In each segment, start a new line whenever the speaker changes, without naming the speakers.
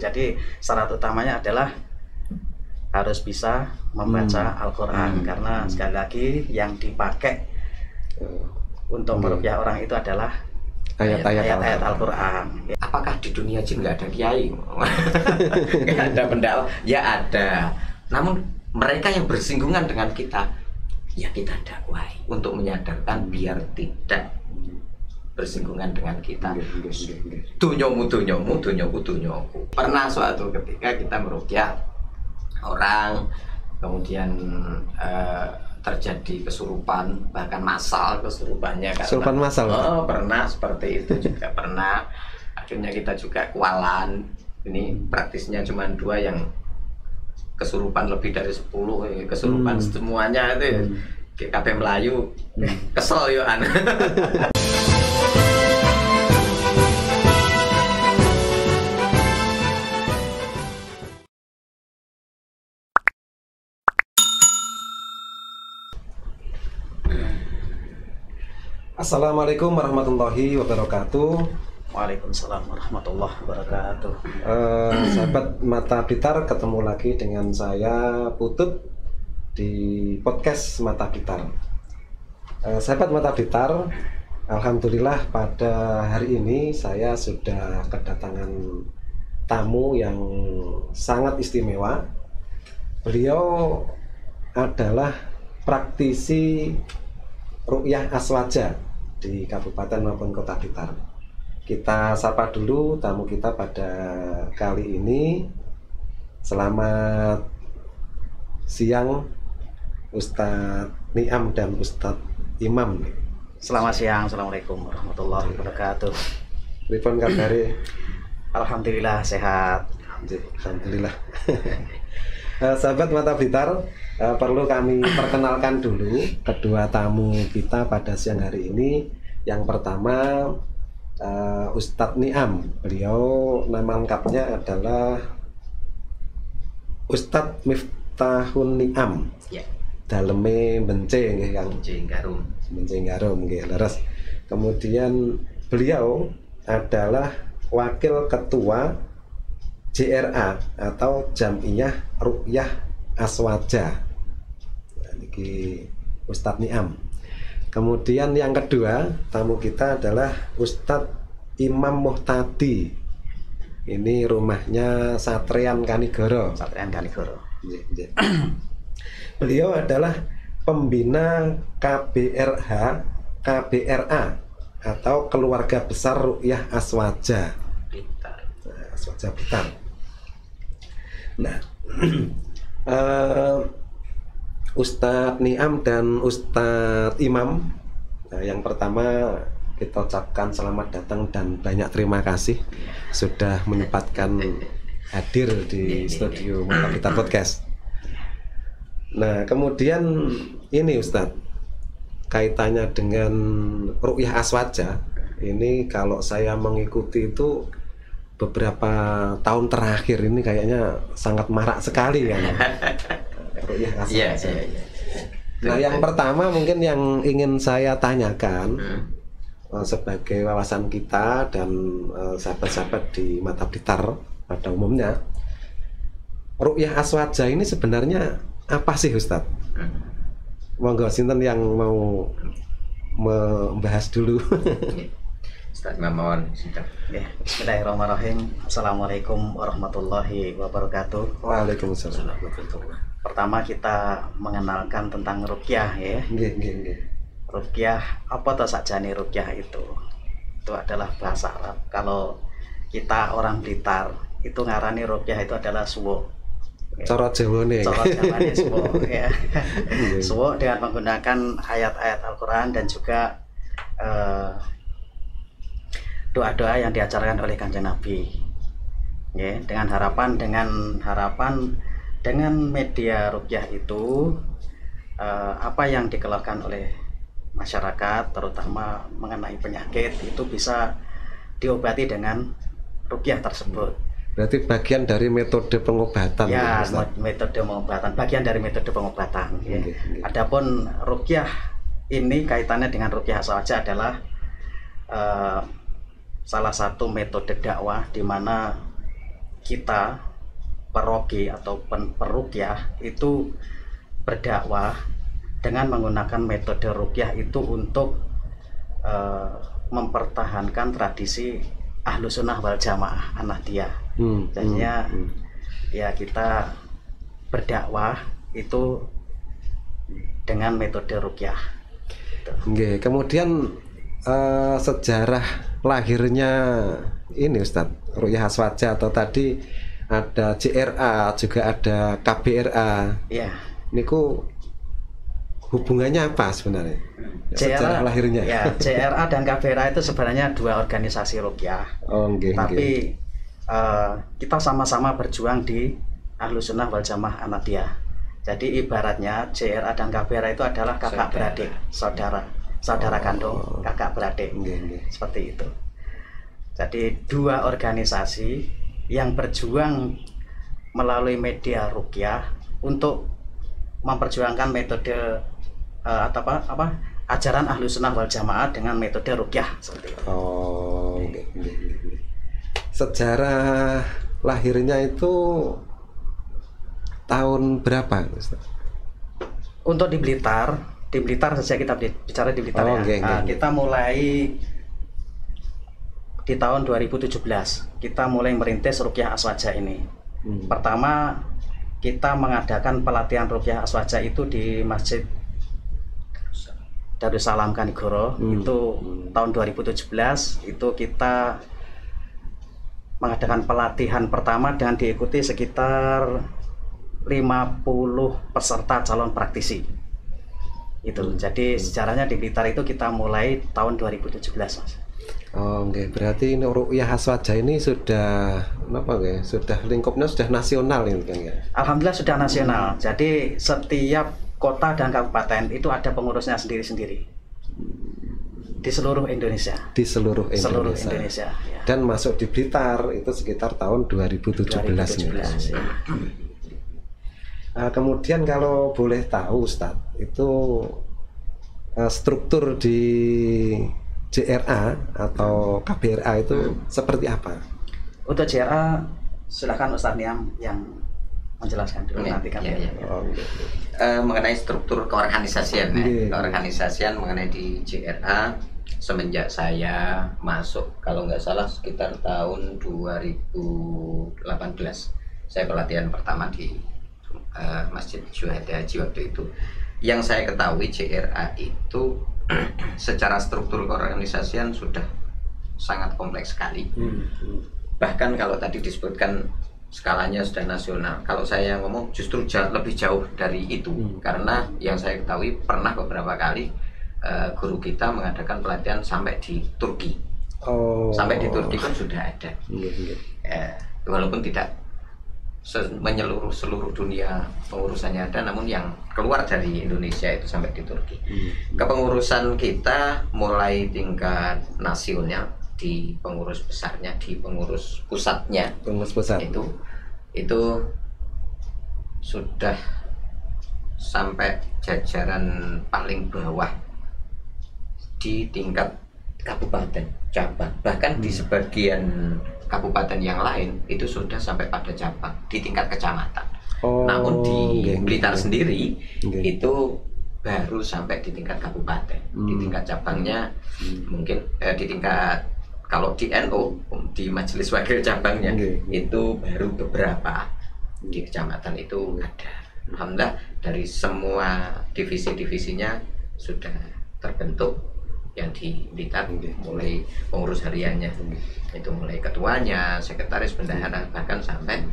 Jadi syarat utamanya adalah harus bisa membaca Al-Quran, karena sekali lagi yang dipakai untuk meruqyah orang itu adalah ayat-ayat Al-Quran.
Apakah di dunia jin nggak ada kiai? Nggak ada pendakwa? Ya ada. Namun mereka yang bersinggungan dengan kita, ya kita dakwai untuk menyadarkan biar tidak bersinggungan dengan kita. Dunyomu. Pernah suatu ketika kita meruqyah orang, kemudian terjadi kesurupan, bahkan massal kesurupannya.
Kesurupan massal?
Oh, pernah seperti itu juga pernah. Akhirnya kita juga kualan. Ini praktisnya cuma 2 yang kesurupan lebih dari 10, kesurupan semuanya itu. KB Melayu, kesel yo an.
Assalamualaikum warahmatullahi wabarakatuh.
Waalaikumsalam warahmatullahi wabarakatuh.
Sahabat Mata Blitar, ketemu lagi dengan saya Putut di podcast Mata Blitar. Sahabat Mata Blitar, alhamdulillah pada hari ini saya sudah kedatangan tamu yang sangat istimewa. Beliau adalah praktisi ruqyah aswaja di Kabupaten maupun Kota Blitar. Kita sapa dulu tamu kita pada kali ini. Selamat siang Ustadz Niam dan Ustadz Imam.
Selamat siang, assalamualaikum warahmatullahi wabarakatuh.
Pripun kabare?
Alhamdulillah sehat.
Alhamdulillah. Sahabat Mata Blitar, perlu kami perkenalkan dulu kedua tamu kita pada siang hari ini. Yang pertama Ustadz Niam. Beliau nama lengkapnya adalah Ustadz Miftahun Niam.
Ya.
Daleme Bence nggih Kang. Bence Garum nggih leres. Kemudian beliau adalah wakil ketua JRA atau Jam'iyah Ruqyah Aswaja. Niki Ustadz Niam. Kemudian yang kedua tamu kita adalah Ustadz Imam Muhtadi. Ini rumahnya Satrian Kanigoro. Beliau adalah pembina KBRA atau Keluarga Besar Ruqyah Aswaja Aswaja Blitar. Nah, Ustadz Niam dan Ustadz Imam, yang pertama kita ucapkan selamat datang dan banyak terima kasih sudah menyempatkan hadir di studio Mata Blitar Podcast. Nah, kemudian ini Ustadz, kaitannya dengan ruqyah aswaja ini kalau saya mengikuti itu beberapa tahun terakhir ini kayaknya sangat marak sekali kan. Ruqyah aswaja. Nah, yang pertama mungkin yang ingin saya tanyakan sebagai wawasan kita dan sahabat-sahabat di Mata Blitar pada umumnya, ruqyah aswaja ini sebenarnya apa sih Ustadz? Monggo sinten yang mau membahas dulu.
Ustadz Mamon.
Bismillahirrahmanirrahim. Assalamualaikum warahmatullahi wabarakatuh.
Waalaikumsalam warahmatullahi.
Pertama kita mengenalkan tentang ruqyah ya.
Nggih.
Ruqyah apa toh sakjane ruqyah itu? Itu adalah bahasa Arab. Kalau kita orang Blitar itu ngarani ruqyah itu adalah suwo.
Cara Jawane.
Cara Jawane suwo ya. Suwo dengan menggunakan ayat-ayat Al-Quran dan juga doa-doa yang diajarkan oleh Kanjeng Nabi. Ya, dengan harapan dengan media ruqyah itu apa yang dikeluhkan oleh masyarakat terutama mengenai penyakit itu bisa diobati dengan ruqyah tersebut.
Berarti bagian dari metode pengobatan.
Ya, metode pengobatan, bagian dari metode pengobatan. Ya. Adapun ruqyah ini kaitannya dengan ruqyah aswaja adalah salah satu metode dakwah di mana kita perogi atau peruqyah itu berdakwah dengan menggunakan metode ruqyah itu untuk mempertahankan tradisi Ahlus Sunnah wal Jamaah Ahmadiyah. Jadinya ya kita berdakwah itu dengan metode ruqyah.
Oke, kemudian sejarah lahirnya ini Ustadz, Ruqyah Aswaja atau tadi ada JRA juga ada KBRA.
Ya.
Niku hubungannya apa sebenarnya? Sejarah lahirnya.
Ya, JRA dan KBRA itu sebenarnya dua organisasi ruqyah.
Oh, okay,
tapi kita sama-sama berjuang di Ahlus Sunnah wal Jamaah Ahmadiyah. Jadi ibaratnya JRA dan KBRA itu adalah kakak beradik, saudara kandung, kakak beradik. Seperti itu. Jadi dua organisasi yang berjuang melalui media ruqyah untuk memperjuangkan metode ajaran Ahlus Sunnah wal Jamaah dengan metode ruqyah seperti itu.
Oh, sejarah lahirnya itu tahun berapa, Ustaz?
Untuk di Blitar saja kita bicara di Blitar kita mulai di tahun 2017 kita mulai merintis Ruqyah Aswaja ini. Pertama kita mengadakan pelatihan Ruqyah Aswaja itu di Masjid Darussalam Kanigoro. Itu tahun 2017 itu kita mengadakan pelatihan pertama dan diikuti sekitar 50 peserta calon praktisi. Itu. Jadi sejarahnya di Blitar itu kita mulai tahun 2017, Mas.
Oh, oke. Berarti ini Ruqyah Aswaja ini sudah sudah lingkupnya sudah nasional ini kan ya?
Alhamdulillah sudah nasional. Jadi setiap kota dan kabupaten itu ada pengurusnya sendiri-sendiri. Di seluruh Indonesia.
Di seluruh Indonesia.
Ya.
Dan masuk di Blitar itu sekitar tahun 2017.
Ya.
Kemudian kalau boleh tahu Ustadz, itu struktur di JRA atau KBRA itu seperti apa?
Untuk JRA silakan Ustadz Niam yang menjelaskan dulu nanti kan.
Mengenai struktur keorganisasian, keorganisasian mengenai di JRA semenjak saya masuk, kalau nggak salah sekitar tahun 2018 saya pelatihan pertama di Masjid Syuhada Haji waktu itu. Yang saya ketahui JRA itu secara struktur keorganisasian sudah sangat kompleks sekali. Bahkan kalau tadi disebutkan skalanya sudah nasional, kalau saya ngomong justru lebih jauh dari itu. Karena yang saya ketahui pernah beberapa kali guru kita mengadakan pelatihan sampai di Turki. Sampai di Turki kan sudah ada. Walaupun tidak menyeluruh seluruh dunia pengurusannya ada, namun yang keluar dari Indonesia itu sampai di Turki. Kepengurusan kita mulai tingkat nasional di pengurus besarnya, di pengurus pusatnya, itu sudah sampai jajaran paling bawah di tingkat kabupaten, cabang, bahkan di sebagian kabupaten yang lain itu sudah sampai pada cabang di tingkat kecamatan. Namun di Blitar sendiri itu baru sampai di tingkat kabupaten. Di tingkat cabangnya mungkin di tingkat, kalau di NU di Majelis Wakil cabangnya itu baru beberapa. Di kecamatan itu ada. Alhamdulillah dari semua divisi-divisinya sudah terbentuk. Yang di Blitar mulai pengurus hariannya itu mulai ketuanya, sekretaris bendahara, bahkan sampai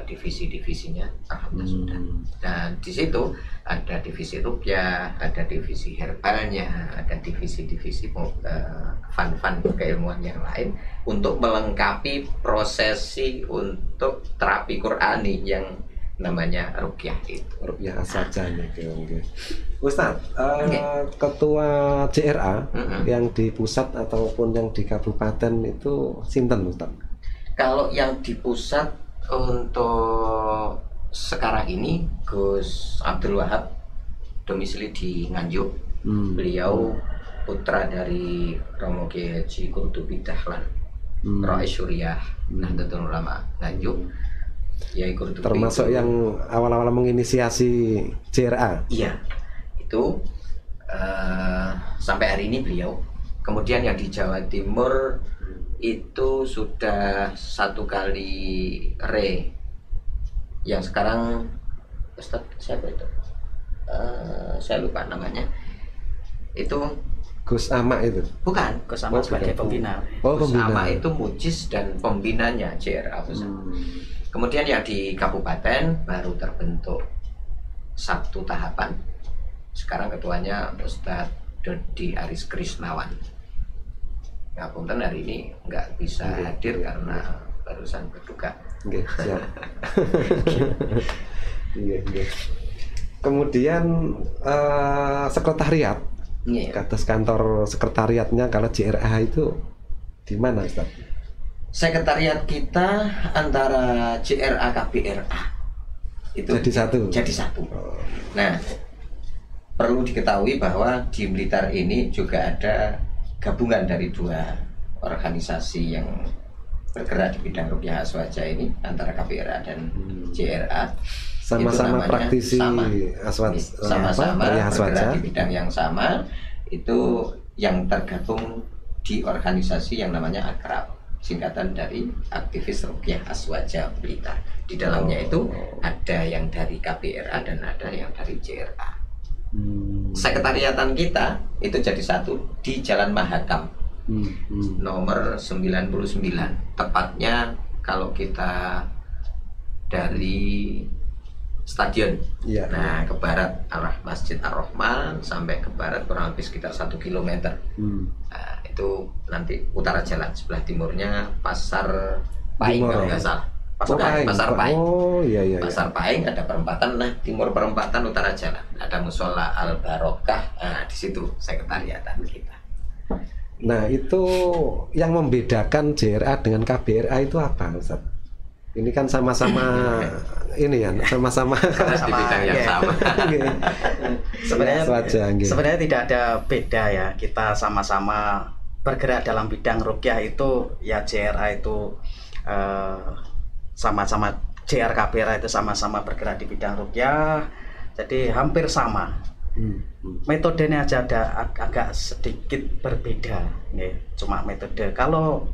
divisi-divisinya alhamdulillah sudah. Dan di situ ada divisi ruqyah, ada divisi herbalnya, ada divisi-divisi fun keilmuan yang lain untuk melengkapi prosesi untuk terapi Qur'ani yang namanya ruqyah itu.
Ruqyah Aswaja Ustadz, ketua JRA yang di pusat ataupun yang di kabupaten itu sinten Ustadz?
Kalau yang di pusat untuk sekarang ini Gus Abdul Wahab, domisili di Nganjuk. Beliau putra dari Romo Kiai Haji Qurtubi Dahlan. Rais Syuriah, Nahdlatul Ulama Nganjuk, Yai Qurtubi.
Termasuk
itu,
yang awal-awal menginisiasi JRA.
iya, itu sampai hari ini beliau. Kemudian yang di Jawa Timur itu sudah 1 kali yang sekarang Ustadz siapa itu? Saya lupa namanya. Itu
Gus Ama itu.
bukan.
Gus Ahmad sebagai
bukan.
pembina.
Oh,
Gus
pembina.
Ama itu mujiz dan pembinanya JRA Pusat. Kemudian yang di kabupaten baru terbentuk 1 tahapan. Sekarang ketuanya Ustadz Dodi Aris Krisnawan. Ya, punten hari ini nggak bisa hadir karena barusan berduka.
Oke, siap. Oke. Kemudian sekretariat,
Iya.
atas kantor sekretariatnya kalau JRA itu di mana, Ustaz?
Sekretariat kita antara JRA KBRA itu
Jadi satu.
Nah, perlu diketahui bahwa di Blitar ini juga ada gabungan dari 2 organisasi yang bergerak di bidang ruqyah aswaja ini, antara KBRA dan JRA.
Sama-sama
Itu namanya
praktisi
sama-sama
ruqyah
bergerak
aswaja.
di bidang yang sama. Itu yang tergabung di organisasi yang namanya Akrab, singkatan dari Aktivis Ruqyah Aswaja Blitar. Di dalamnya itu ada yang dari KBRA dan ada yang dari JRA. Sekretariatan kita itu jadi 1 di Jalan Mahakam nomor 99. Tepatnya kalau kita dari stadion,
Iya.
nah ke barat arah Masjid Ar-Rahman sampai ke barat kurang lebih sekitar 1 kilometer. Nah, itu nanti utara jalan, sebelah timurnya Pasar Paing
Timur.
kalau nggak salah.
Paing.
Pasar Paing.
Oh, iya.
Pasar Paing ada perempatan, nah timur perempatan utara jalan ada musola Al Barokah. Nah, di situ sekretariatan kita.
Nah, itu yang membedakan JRA dengan KBRA itu apa, Ustaz? Ini kan sama-sama ini ya, sama-sama
Di bidang yang
iya.
sama.
Sebenarnya tidak ada beda ya. Kita sama-sama bergerak dalam bidang ruqyah itu ya. JRA itu sama-sama, JR KBRA itu sama-sama bergerak di bidang ruqyah. Jadi hampir sama. Metodenya aja ada agak sedikit berbeda, cuma metode. Kalau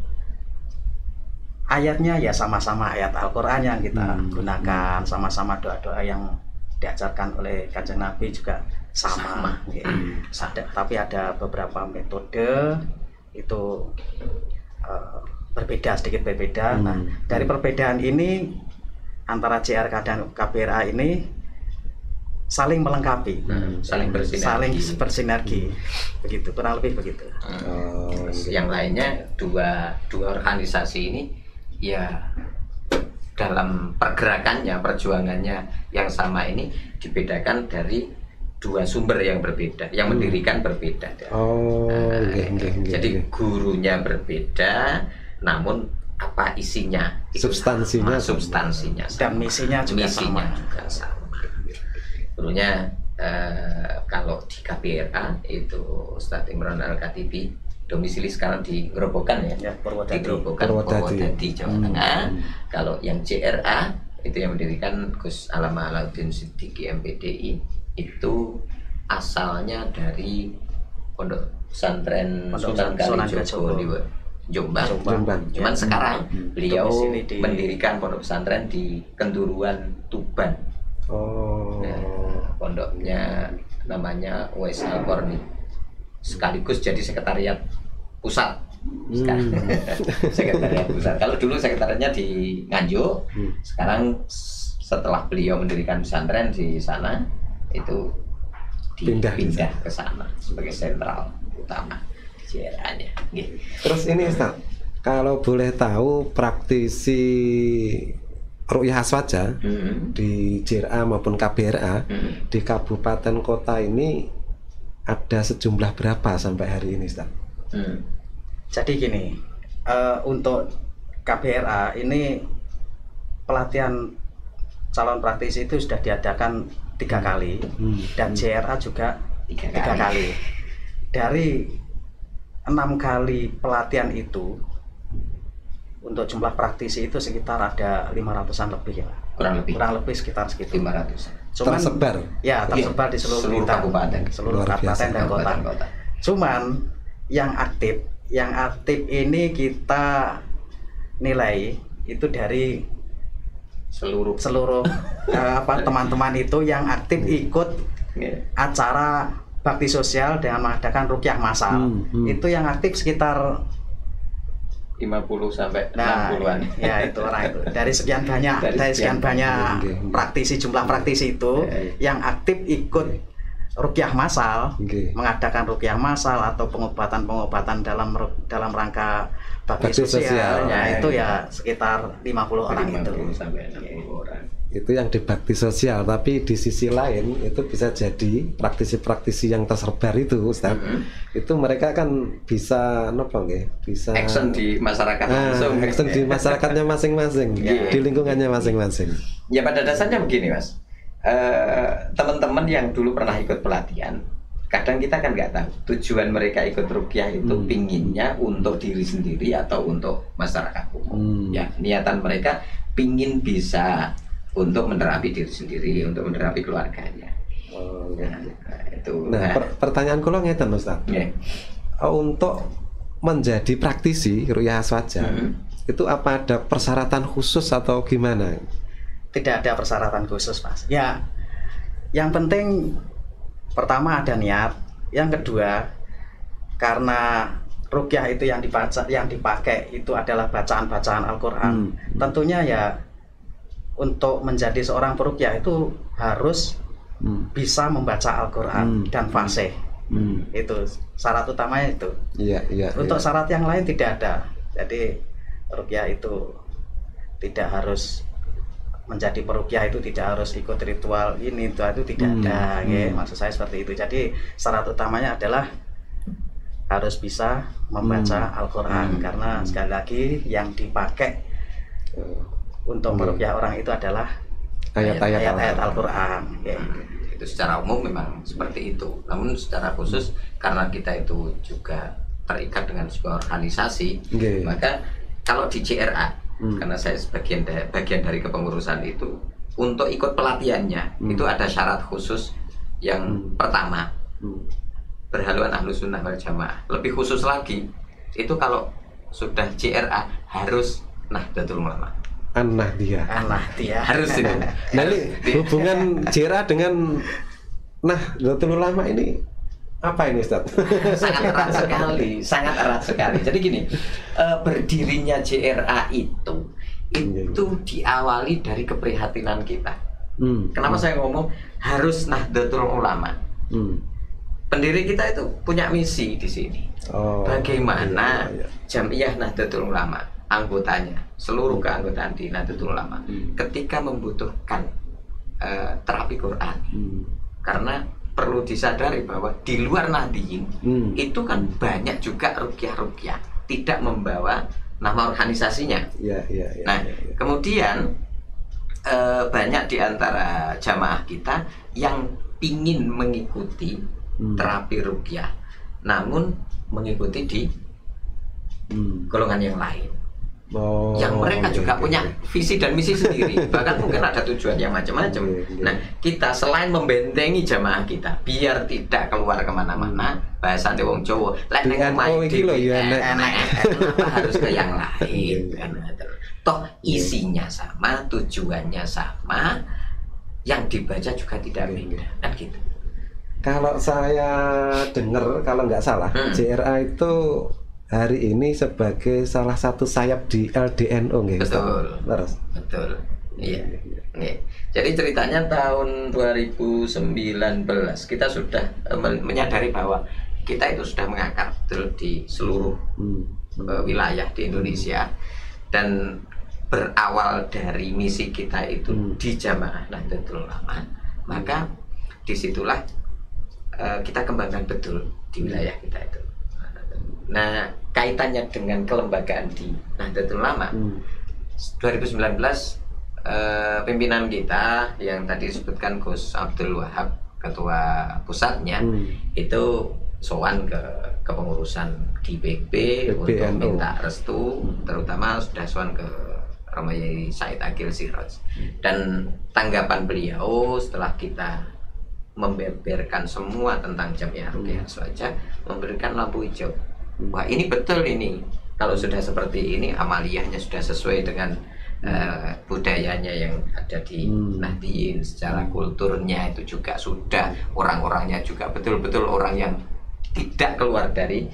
ayatnya ya sama-sama ayat Al-Quran yang kita gunakan, sama-sama doa-doa yang diajarkan oleh Kanjeng Nabi juga sama. Tapi ada beberapa metode itu berbeda, sedikit berbeda. Nah, dari perbedaan ini antara JRK dan KBRA ini saling melengkapi,
saling
bersinergi, begitu, kurang lebih begitu.
Terus yang lainnya dua organisasi ini ya dalam pergerakannya, perjuangannya yang sama ini dibedakan dari 2 sumber yang berbeda, yang mendirikan berbeda. Jadi gurunya berbeda, namun apa isinya,
substansinya
dan misinya juga sama.
Gurunya kalau di KBRA itu Ustadz Imran Al-Katibi, domisili sekarang di Grobogan ya, di Grobogan, Purwodadi, Jawa Tengah. Kalau yang JRA itu yang mendirikan Gus Alama Alauddin Siddiqi MPDI, itu asalnya dari Pondok Pesantren Sunan Kalijogo di Jombang. Cuman sekarang beliau mendirikan pondok pesantren di Kenduruan, Tuban. Pondoknya namanya Uwais Al-Qarni, sekaligus jadi sekretariat pusat. Sekretariat pusat. Kalau dulu sekretariatnya di Nganjuk, sekarang setelah beliau mendirikan pesantren di sana, itu dipindah ke sana sebagai sentral utama JRA-nya.
Terus ini Ustaz, kalau boleh tahu praktisi ruqyah aswaja di JRA maupun KBRA di kabupaten kota ini ada sejumlah berapa sampai hari ini, Ustaz?
Jadi gini, untuk KBRA ini pelatihan calon praktisi itu sudah diadakan 3 kali, dan JRA juga 3 kali. Dari 6 kali pelatihan itu untuk jumlah praktisi itu sekitar ada 500-an lebih ya.
kurang lebih
Sekitar segitu.
500.
Cuman
tersebar.
ya tersebar di seluruh
kabupaten,
seluruh
Luar biasa.
kabupaten dan kota. Cuman yang aktif ini kita nilai itu dari
seluruh
teman-teman itu yang aktif ikut acara bakti sosial dengan mengadakan rukyah massal. Itu yang aktif sekitar
50 sampai
Nah,
60-an.
ya itu orang itu. Dari sekian banyak, praktisi, jumlah praktisi itu yang aktif ikut rukyah massal, mengadakan rukyah massal atau pengobatan dalam rangka bakti sosial. Ya, itu ya sekitar 50 orang itu.
50 sampai 60 orang.
Itu yang di bakti sosial, tapi di sisi lain itu bisa jadi praktisi-praktisi yang tersebar itu, Ustaz. Itu mereka kan bisa bisa
action di masyarakat langsung.
Action di masyarakatnya masing-masing, di lingkungannya masing-masing.
Ya pada dasarnya begini, Mas. Teman-teman yang dulu pernah ikut pelatihan, kadang kita kan nggak tahu tujuan mereka ikut rukyah itu pinginnya untuk diri sendiri atau untuk masyarakat umum. Ya, niatan mereka pingin bisa untuk menerapi diri sendiri, untuk menerapi keluarganya.
Pertanyaan kula ngeten, Ustaz. Untuk menjadi praktisi rukyah aswaja, itu apa ada persyaratan khusus atau gimana?
Tidak ada persyaratan khusus, Mas. Ya, yang penting pertama ada niat, yang kedua karena rukyah itu yang dipakai itu adalah bacaan-bacaan Al-Qur'an. Tentunya ya untuk menjadi seorang perukyah itu harus bisa membaca Al-Qur'an dan fasih. Itu syarat utamanya itu. Untuk syarat yang lain tidak ada. Jadi rukyah itu tidak harus menjadi perukyah, itu tidak harus ikut ritual ini itu tidak ada. Maksud saya seperti itu. Jadi syarat utamanya adalah harus bisa membaca Al-Qur'an, karena sekali lagi yang dipakai untuk merukyah orang itu adalah ayat-ayat Al-Qur'an.
Itu secara umum memang seperti itu. Namun secara khusus karena kita itu juga terikat dengan sebuah organisasi, maka kalau di CRA, karena saya bagian dari kepengurusan itu, untuk ikut pelatihannya itu ada syarat khusus. Yang pertama, berhaluan Ahlus Sunnah wal Jamaah. Lebih khusus lagi, itu kalau sudah CRA harus Nahdlatul Ulama.
An-Nahdliyah
harus itu.
Nah, ini hubungan CRA dengan Nahdlatul Ulama ini apa ini, Ustaz?
Sangat erat sekali. Jadi gini, berdirinya CRA itu diawali dari keprihatinan kita. Kenapa saya ngomong harus Nahdlatul Ulama? Pendiri kita itu punya misi di sini. Bagaimana Jamiah Nahdlatul Ulama, anggotanya, seluruh keanggotaan di Nahdlatul Ulama ketika membutuhkan terapi Quran, karena perlu disadari bahwa di luar Nahdliyin itu kan banyak juga rukyah tidak membawa nama organisasinya. Kemudian banyak di antara jamaah kita yang ingin mengikuti terapi rukyah, namun mengikuti di golongan yang lain. Yang mereka juga punya visi dan misi sendiri, bahkan mungkin ada tujuan yang macam-macam. Nah, kita selain membentengi jamaah kita biar tidak keluar kemana-mana, bahasane wong Jawa, lek ning omahe kenapa harus ke yang lain? Toh isinya sama, tujuannya sama, yang dibaca juga tidak beda, kan gitu.
Kalau saya dengar, kalau nggak salah, CRA itu hari ini sebagai salah satu sayap di LDNO,
betul. Iya. Jadi ceritanya tahun 2019 kita sudah menyadari bahwa kita itu sudah mengakar betul di seluruh wilayah di Indonesia, dan berawal dari misi kita itu di Jamaah Nahdlatul Ulama, maka disitulah kita kembangkan betul di wilayah kita itu. Nah, kaitannya dengan kelembagaan di Nahdlatul Ulama, 2019 pimpinan kita yang tadi disebutkan Gus Abdul Wahab, ketua pusatnya, itu sowan ke kepengurusan di PB untuk
PBNU.
minta restu, terutama sudah sowan ke Romayai Said Akil Siraj. Dan tanggapan beliau setelah kita membeberkan semua tentang Jamiah Ruqyah Aswaja, memberikan lampu hijau. Wah, ini betul ini. Kalau sudah seperti ini, amaliyahnya sudah sesuai dengan budayanya yang ada di Nahdliyin, secara kulturnya itu juga sudah, orang-orangnya juga betul-betul orang yang tidak keluar dari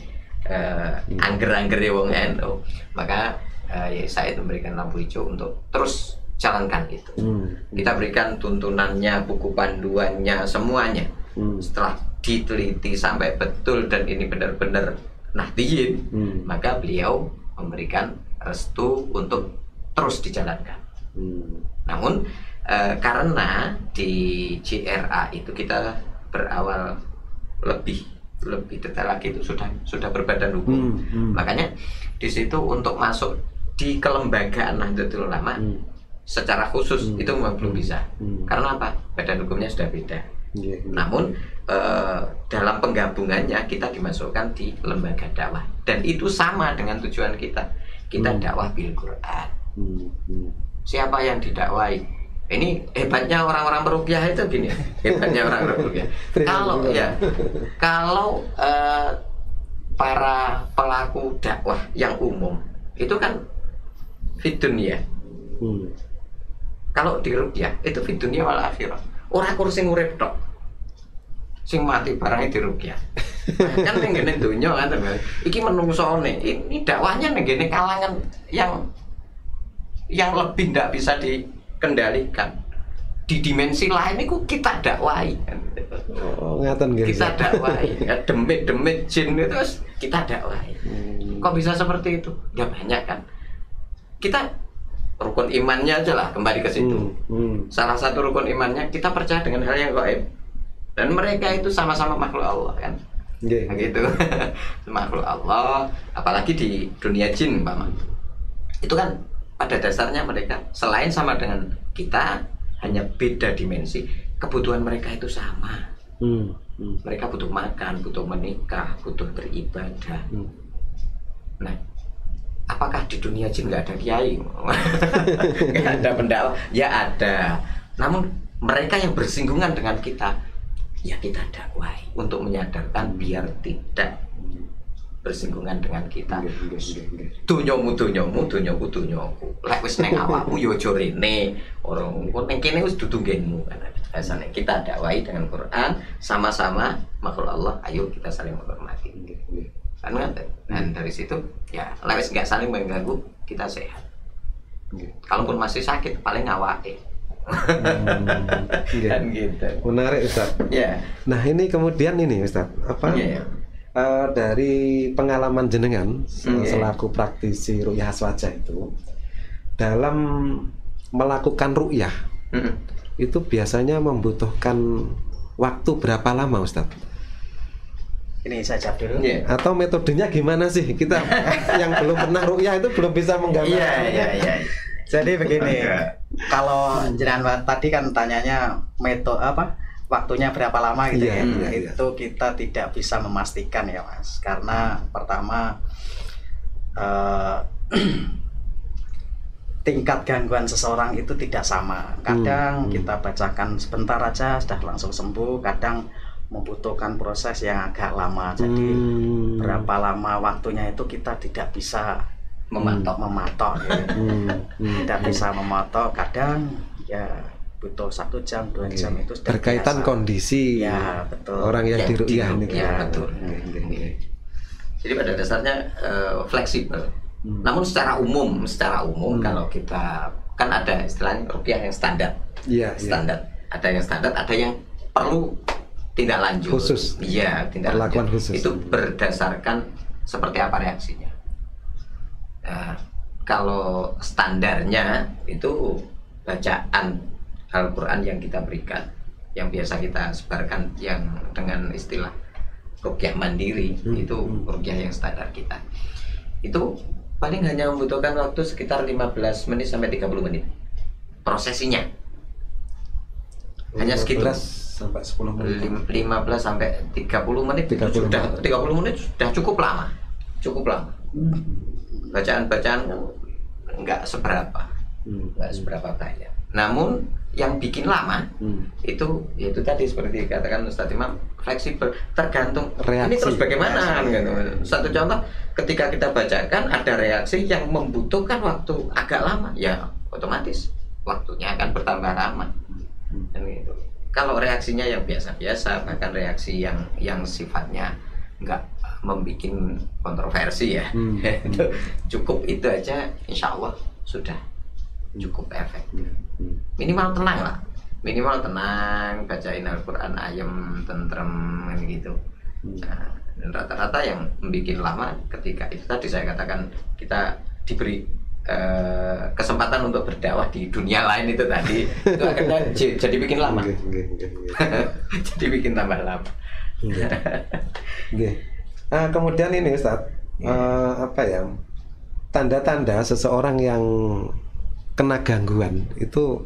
angger-angger wong NU. Maka ya Said memberikan lampu hijau untuk terus jalankan itu. Kita berikan tuntunannya, buku panduannya, semuanya. Setelah diteliti sampai betul dan ini benar-benar Nahdliyin, maka beliau memberikan restu untuk terus dijalankan. Namun karena di JRA itu kita berawal lebih detail lagi, itu sudah berbadan hukum. Makanya di situ untuk masuk di kelembagaan Nahdlatul Ulama secara khusus itu memang belum bisa. Karena apa? Badan hukumnya sudah beda. Namun dalam penggabungannya kita dimasukkan di lembaga dakwah, dan itu sama dengan tujuan kita dakwah bil Quran. Siapa yang didakwai? Ini hebatnya orang-orang peruqyah itu gini. Hebatnya orang peruqyah. Kalau para pelaku dakwah yang umum itu kan fid dunya. Kalau di ruqyah itu fid dunya wal akhirah. Ora kursi urip tok. Sing mati barangnya di ruqyah. Kan ning ngene donya kan. Iki menungsone. Ini dakwahnya ning ngene kalangan yang lebih tidak bisa dikendalikan. Di dimensi lain itu kita dakwai. Kita dakwai. Demit jin itu kita dakwai. Kok bisa seperti itu? Ya banyak kan. Kita rukun imannya aja lah, kembali ke situ. Salah satu rukun imannya kita percaya dengan hal yang gaib. Dan mereka itu sama-sama makhluk Allah kan. Gitu. Makhluk Allah, apalagi di dunia jin, Pak. Itu kan pada dasarnya mereka selain sama dengan kita, hanya beda dimensi, kebutuhan mereka itu sama. Mereka butuh makan, butuh menikah, butuh beribadah. Nah, apakah di dunia jin nggak ada kiai? Nggak ada pendakwah? Ya ada. Namun mereka yang bersinggungan dengan kita, ya kita dakwai untuk menyadarkan biar tidak bersinggungan dengan kita. Dunyomu, lek wis neng awakmu yo aja rene. Orang ning kene wis dudu nggenmu. Biasane kita dakwai dengan Quran, sama-sama makhluk Allah, ayo kita saling menghormati. Dan dari situ ya lek wis enggak saling mengganggu, kita sehat. Kalaupun masih sakit paling awake. Kan gitu.
Menarik Ustaz.
Ya.
Nah, ini kemudian ini Ustaz, apa? Dari pengalaman jenengan selaku praktisi ruqyah aswaja itu, dalam melakukan ruqyah itu biasanya membutuhkan waktu berapa lama Ustaz?
Ini saya jawab dulu.
Atau metodenya gimana sih? Kita yang belum pernah ruqyah itu belum bisa menggambarkan.
Iya. Jadi begini, kalau jenengan tadi kan tanyanya metode apa? Waktunya berapa lama gitu ya? Itu kita tidak bisa memastikan ya Mas, karena pertama tingkat gangguan seseorang itu tidak sama. Kadang kita bacakan sebentar aja sudah langsung sembuh, kadang membutuhkan proses yang agak lama. Jadi berapa lama waktunya itu kita tidak bisa mematok gitu. Tidak bisa mematok, kadang ya butuh 1 jam, 2 jam itu sudah
berkaitan biasa. Kondisi
ya, betul.
Orang yang di ruqyah ini.
Ya, betul. Jadi pada dasarnya fleksibel. Namun secara umum kalau kita kan ada istilahnya ruqyah yang standar. Standar. Ada yang standar, ada yang perlu tindak lanjut.
Khusus.
Iya, tindak
lanjut. Khusus.
Itu berdasarkan seperti apa reaksinya. Kalau standarnya itu bacaan Al-Quran yang kita berikan, yang biasa kita sebarkan yang dengan istilah ruqyah mandiri, itu ruqyah yang standar kita. Itu paling hanya membutuhkan waktu sekitar 15 menit sampai 30 menit prosesinya. Hanya segitu.
sampai 10 menit.
15 sampai 30 menit
30
sudah
menit.
30 menit sudah cukup lama. Cukup lama. Bacaan-bacaan enggak seberapa. Enggak seberapa banyak. Namun yang bikin lama itu tadi seperti dikatakan Ustadz Imam, fleksibel, tergantung
Reaksi.
ini terus bagaimana gitu. Satu contoh, ketika kita bacakan ada reaksi yang membutuhkan waktu agak lama, ya otomatis waktunya akan bertambah lama. Dan gitu. Kalau reaksinya yang biasa-biasa, bahkan reaksi yang sifatnya enggak membuat kontroversi ya, cukup itu aja, insya Allah sudah cukup efektif. Minimal tenang lah, minimal tenang, bacain Al-Quran ayem, tentrem gitu. Nah, dan rata-rata yang membuat lama ketika itu tadi saya katakan kita diberi kesempatan untuk berdakwah di dunia lain itu tadi, itu akhirnya jadi bikin lama. Jadi bikin tambah lama.
Kemudian ini Ustadz, apa ya, tanda-tanda seseorang yang kena gangguan itu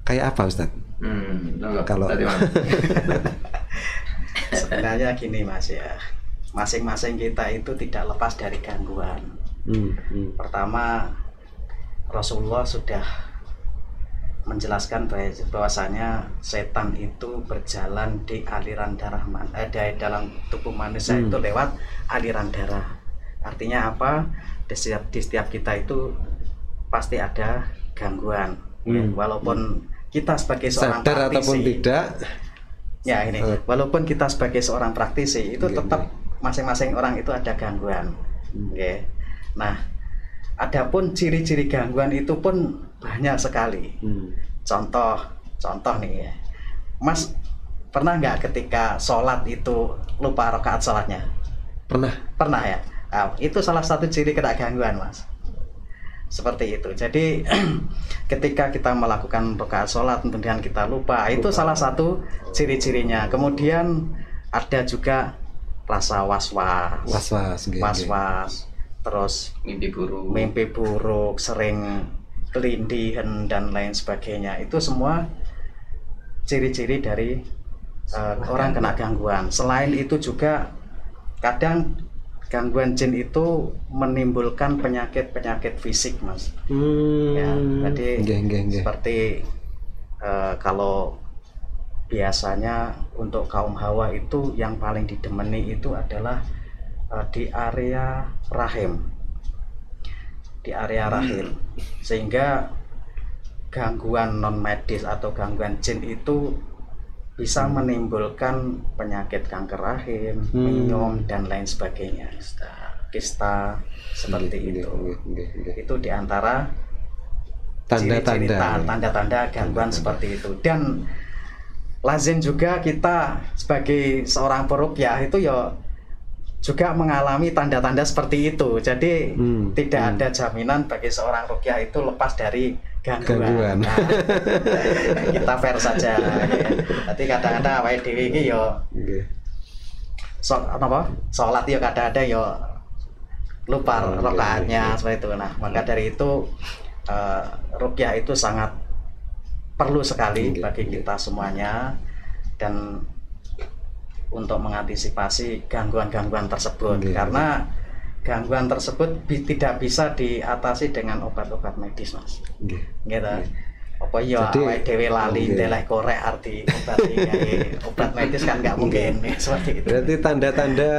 kayak apa Ustadz? Kalau
sebenarnya gini Mas ya, masing-masing kita itu tidak lepas dari gangguan. Pertama, Rasulullah sudah menjelaskan bahwasanya setan itu berjalan di aliran darah dalam tubuh manusia itu lewat aliran darah. Artinya apa? Di setiap kita itu pasti ada gangguan, walaupun kita sebagai seorang
sadar
praktisi,
ataupun tidak.
Ya ini, walaupun kita sebagai seorang praktisi itu tetap masing-masing orang itu ada gangguan. Nah, adapun ciri-ciri gangguan itu pun banyak sekali. Contoh nih ya, Mas pernah nggak ketika sholat itu lupa rakaat sholatnya? Pernah ya. Nah, itu salah satu ciri kena gangguan Mas. Seperti itu. Jadi ketika kita melakukan rakaat sholat kemudian kita lupa, itu salah satu ciri-cirinya. Kemudian ada juga rasa was-was, terus mimpi buruk, sering kelindihan dan lain sebagainya. Itu semua ciri-ciri dari orang kena gangguan. Selain itu juga kadang gangguan jin itu menimbulkan penyakit fisik Mas. Ya, jadi seperti kalau biasanya untuk kaum Hawa itu yang paling didemeni itu adalah di area rahim, sehingga gangguan non medis atau gangguan jin itu bisa menimbulkan penyakit kanker rahim, myom dan lain sebagainya, kista seperti itu. Itu diantara tanda-tanda gangguan seperti itu. Dan lazim juga kita sebagai seorang peruqyah itu ya juga mengalami tanda-tanda seperti itu. Jadi tidak ada jaminan bagi seorang ruqyah itu lepas dari gangguan. Nah, kita fair saja. Nanti kadang-kadang awake dhewe iki yo sholat yo kadang-kadang yo lupa rakaatnya seperti itu. Nah, maka dari itu ruqyah itu sangat perlu sekali bagi kita semuanya, dan untuk mengantisipasi gangguan-gangguan tersebut, karena gangguan tersebut tidak bisa diatasi dengan obat-obat medis Mas. Gitu. Apa ya awake dhewe lali ndelek korek arti obat medis kan nggak mungkin seperti itu.
Berarti tanda-tanda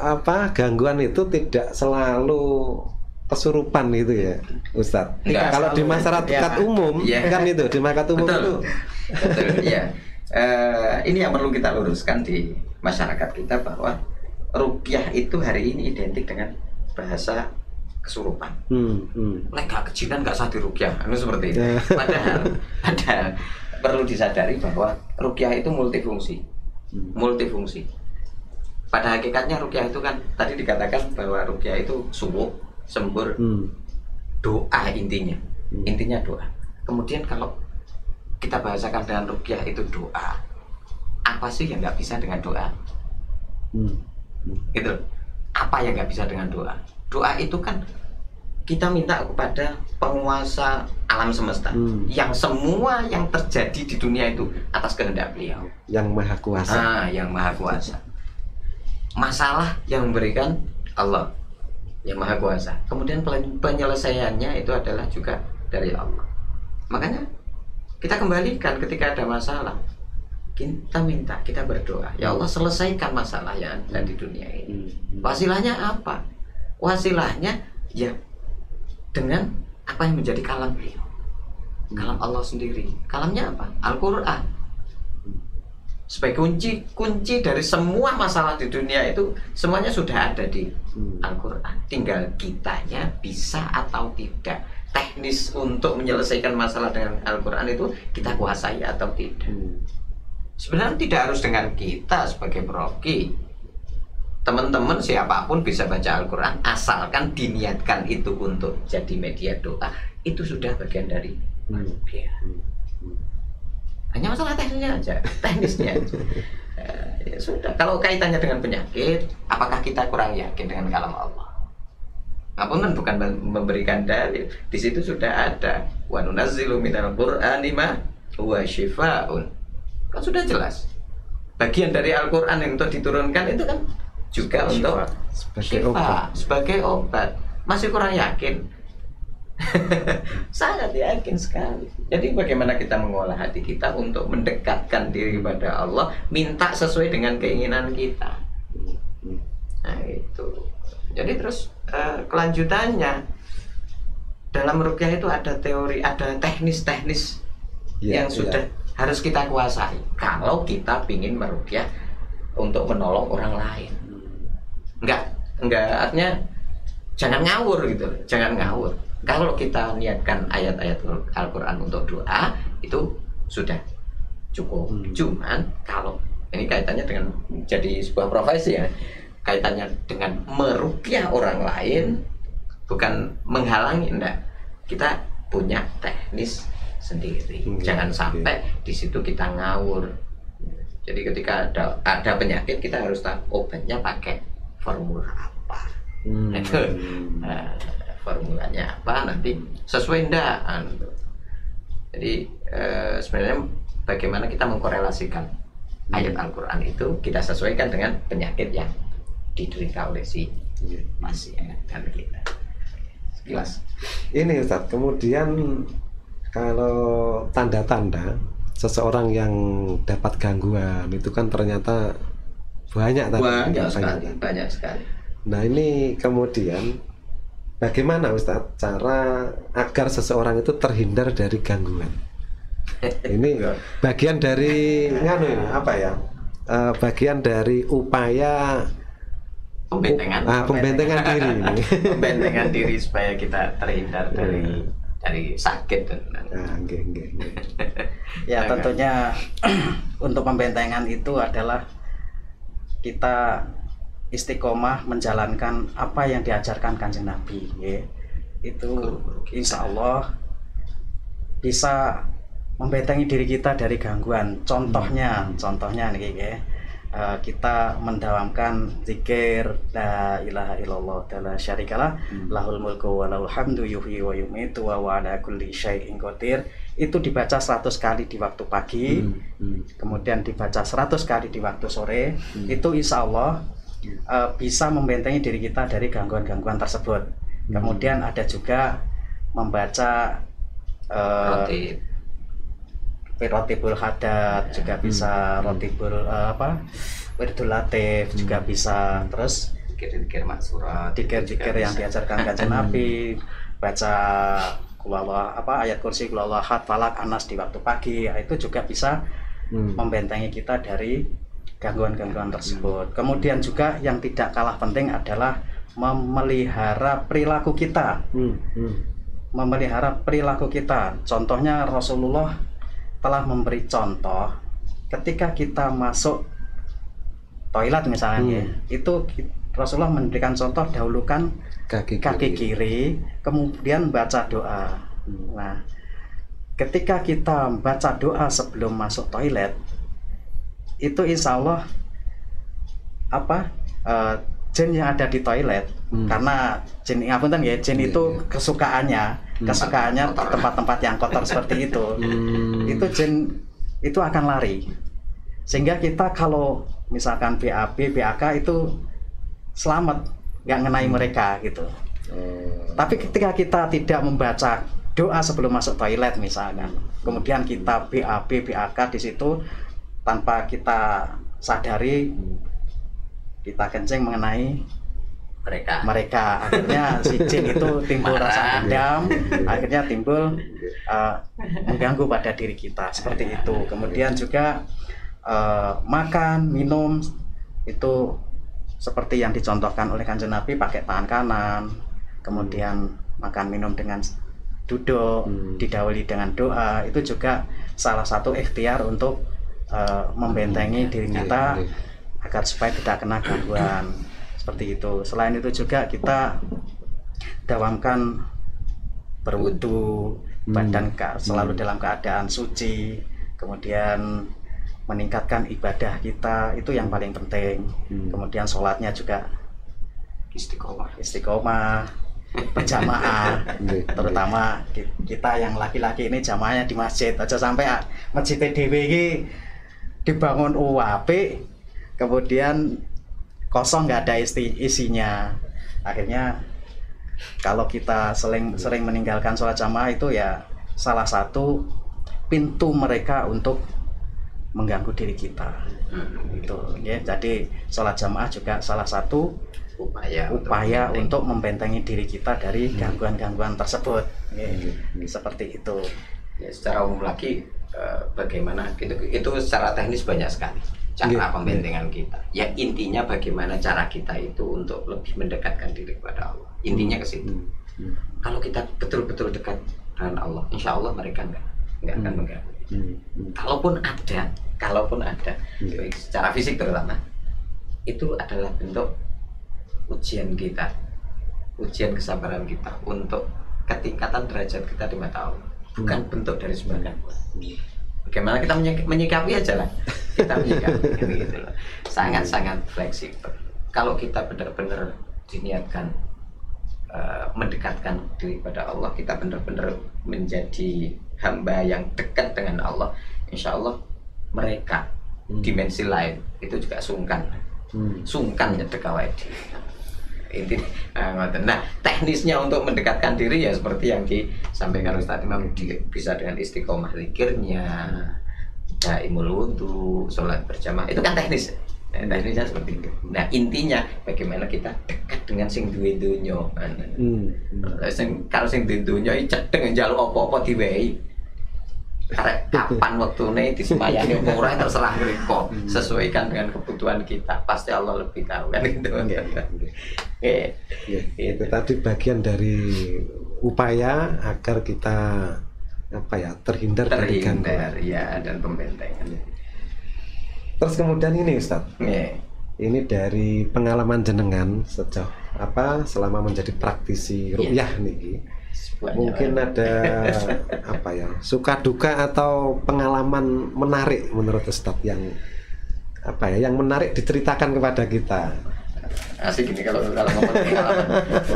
apa gangguan itu tidak selalu kesurupan gitu ya Ustadz. Kalau di masyarakat umum kan itu di masyarakat umum itu.
Betul, iya. Ini yang perlu kita luruskan di masyarakat kita, bahwa ruqyah itu hari ini identik dengan bahasa kesurupan. Lek gak kejinan gak sah di ruqyah, itu seperti itu. Padahal perlu disadari bahwa ruqyah itu multifungsi. Pada hakikatnya ruqyah itu kan tadi dikatakan bahwa ruqyah itu sembur, doa intinya doa. Kemudian kalau kita bahasakan dengan ruqyah itu doa, apa sih yang nggak bisa dengan doa? Gitu. Apa yang nggak bisa dengan doa? Doa itu kan kita minta kepada penguasa alam semesta yang semua yang terjadi di dunia itu atas kehendak beliau
yang maha kuasa.
yang maha kuasa. Masalah yang memberikan Allah yang maha kuasa, kemudian penyelesaiannya itu adalah juga dari Allah. Makanya kita kembalikan ketika ada masalah, kita minta, kita berdoa, ya Allah selesaikan masalah yang ada di dunia ini. Wasilahnya apa? Wasilahnya ya dengan apa yang menjadi kalam beliau, kalam Allah sendiri. Kalamnya apa? Al-Quran. Sebagai kunci dari semua masalah di dunia itu semuanya sudah ada di Al-Quran. Tinggal kitanya bisa atau tidak. Teknis untuk menyelesaikan masalah dengan Al-Quran itu kita kuasai atau tidak. Sebenarnya tidak harus dengan kita sebagai peroki. Teman-teman siapapun bisa baca Al-Quran asalkan diniatkan itu untuk jadi media doa. Itu sudah bagian dari manusia. Hanya masalah teknisnya aja, teknisnya aja. Ya sudah. Kalau kaitannya dengan penyakit, apakah kita kurang yakin dengan kalam Allah? Apapun bukan memberikan dalil. Di situ sudah ada wa nunazzilu minal qur'ani ma huwa syifaa'un. Kan sudah jelas. Bagian dari Al-Quran yang untuk diturunkan itu kan juga untuk sebagai obat. Masih kurang yakin? Sangat yakin sekali. Jadi bagaimana kita mengolah hati kita untuk mendekatkan diri pada Allah, minta sesuai dengan keinginan kita. Nah itu. Jadi terus kelanjutannya dalam ruqyah itu ada teori, ada teknis-teknis yang sudah harus kita kuasai. Kalau kita ingin meruqyah untuk menolong orang lain. Enggak artinya jangan ngawur gitu, jangan ngawur. Kalau kita niatkan ayat-ayat Al-Quran untuk doa itu sudah cukup. Cuman kalau ini kaitannya dengan jadi sebuah profesi ya, kaitannya dengan meruqyah orang lain, bukan menghalangi, enggak. Kita punya teknis sendiri. Jangan sampai di situ kita ngawur. Jadi ketika ada penyakit kita harus tahu obatnya pakai formula apa. Formulanya apa nanti sesuai enggak. Jadi sebenarnya bagaimana kita mengkorelasikan ayat Al-Quran itu kita sesuaikan dengan penyakit yang diderita oleh si pasien dan kita. Jelas.
Ini Ustadz, kemudian kalau tanda-tanda seseorang yang dapat gangguan itu kan ternyata banyak
banyak sekali.
Nah ini kemudian bagaimana Ustadz cara agar seseorang itu terhindar dari gangguan? Ini bagian dari bagian dari upaya pembentengan diri ini.
Pembentengan diri supaya kita terhindar dari sakit dan
ya tentunya untuk pembentengan itu adalah kita istiqomah menjalankan apa yang diajarkan Kanjeng Nabi ya. Itu insya Allah bisa membentengi diri kita dari gangguan. Contohnya nih ya, kita mendawamkan zikir la ilaha illallah la syarikalah lahul mulku wa lahul hamdu yuhyi wa yumitu wa ala kulli syai'in qadir. Itu dibaca 100 kali di waktu pagi, kemudian dibaca 100 kali di waktu sore. Itu insya Allah bisa membentengi diri kita dari gangguan-gangguan tersebut. Kemudian ada juga membaca Rotibul Hadat juga bisa, Rotibul Wirdul Latif juga bisa. Terus
zikir maksurat,
zikir yang diajarkan Kanjeng Nabi, baca ayat kursi, Qul Huwallahu Ahad, Falak, Anas di waktu pagi, itu juga bisa membentengi kita dari gangguan-gangguan tersebut. Kemudian juga yang tidak kalah penting adalah memelihara perilaku kita. Memelihara perilaku kita. Contohnya Rasulullah telah memberi contoh ketika kita masuk toilet misalnya, itu Rasulullah memberikan contoh dahulukan kaki kiri, kemudian baca doa. Nah, ketika kita baca doa sebelum masuk toilet, itu insya Allah jin yang ada di toilet, karena jin ngapunten ya, jin itu kesukaannya di tempat-tempat yang kotor seperti itu. Itu jin itu akan lari. Sehingga kita kalau misalkan BAB, BAK itu selamat, nggak ngenai mereka gitu. Tapi ketika kita tidak membaca doa sebelum masuk toilet misalkan, kemudian kita BAB, BAK di situ tanpa kita sadari, kita kencing mengenai mereka, akhirnya si jin itu timbul rasa dendam, akhirnya timbul mengganggu pada diri kita seperti itu. Kemudian juga makan, minum itu seperti yang dicontohkan oleh Kanjeng Nabi, pakai tangan kanan, kemudian makan minum dengan duduk, didahului dengan doa, itu juga salah satu ikhtiar untuk membentengi diri kita agar supaya tidak kena gangguan seperti itu. Selain itu juga kita dawamkan berwudu, badan selalu dalam keadaan suci, kemudian meningkatkan ibadah kita, itu yang paling penting. Kemudian sholatnya juga istiqomah berjamaah, terutama kita yang laki-laki ini jamaahnya di masjid, aja sampai masjid dhewe iki dibangun UAP kemudian kosong, nggak ada isinya. Akhirnya kalau kita sering meninggalkan sholat jamaah, itu ya salah satu pintu mereka untuk mengganggu diri kita. Itu ya, jadi sholat jamaah juga salah satu upaya untuk membentengi diri kita dari gangguan-gangguan tersebut. Seperti itu.
Ya, secara umum lagi bagaimana itu secara teknis banyak sekali cara pembentengan kita. Ya intinya bagaimana cara kita itu untuk lebih mendekatkan diri kepada Allah. Intinya ke situ. Kalau kita betul-betul dekat dengan Allah, insya Allah mereka nggak akan mengganggu. Kalaupun ada, secara fisik terutama, itu adalah bentuk ujian kita, ujian kesabaran kita untuk ketingkatan derajat kita di mata Allah. Bukan bentuk dari sebuah gangguan. Bagaimana kita menyikapi aja lah. Kita menyikapi gitu loh. Sangat-sangat fleksibel. Kalau kita benar-benar diniatkan mendekatkan diri pada Allah, kita benar-benar menjadi hamba yang dekat dengan Allah, insya Allah mereka dimensi lain itu juga sungkan nyedek awake dhewe. Nah, teknisnya untuk mendekatkan diri ya seperti yang disampaikan Ustaz Imam, bisa dengan istiqomah zikirnya, daimul wudu, sholat berjamaah, itu kan teknis. Teknisnya seperti itu. Nah, intinya bagaimana kita dekat dengan sing duwe donya. Kalau sing duwe donya iki cedhek njaluk apa-apa diwehi. Karek kapan waktune disemayani apa ora terserah mereka, sesuaikan dengan kebutuhan kita, pasti Allah lebih tahu kan itu.
Itu tadi bagian dari upaya agar kita terhindar dari gangguan
ya, dan pembentengan.
Terus kemudian ini Ustadz, ini dari pengalaman jenengan sejauh selama menjadi praktisi ruqyah nih. Mungkin ada suka duka atau pengalaman menarik menurut Ustadz yang yang menarik diceritakan kepada kita.
Asik ini kalau ngomong pengalaman.